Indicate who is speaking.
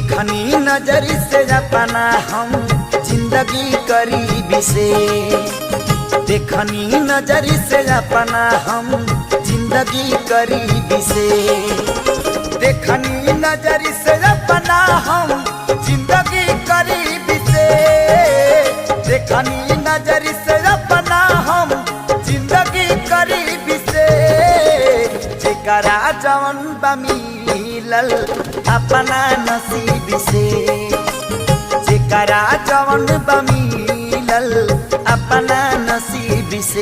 Speaker 1: देखनी नजर से अपना हम जिंदगी करीबी से, देखनी नजर से अपना हम जिंदगी करीबी से, देखनी नजर से अपना हम जिंदगी करीबी से, देखनी नजर से अपना हम जिंदगी करीबी से, जेकरा जवन बा मिलल अपना नसीब से, जेकरा जवन बा मिलल अपना नसीब से।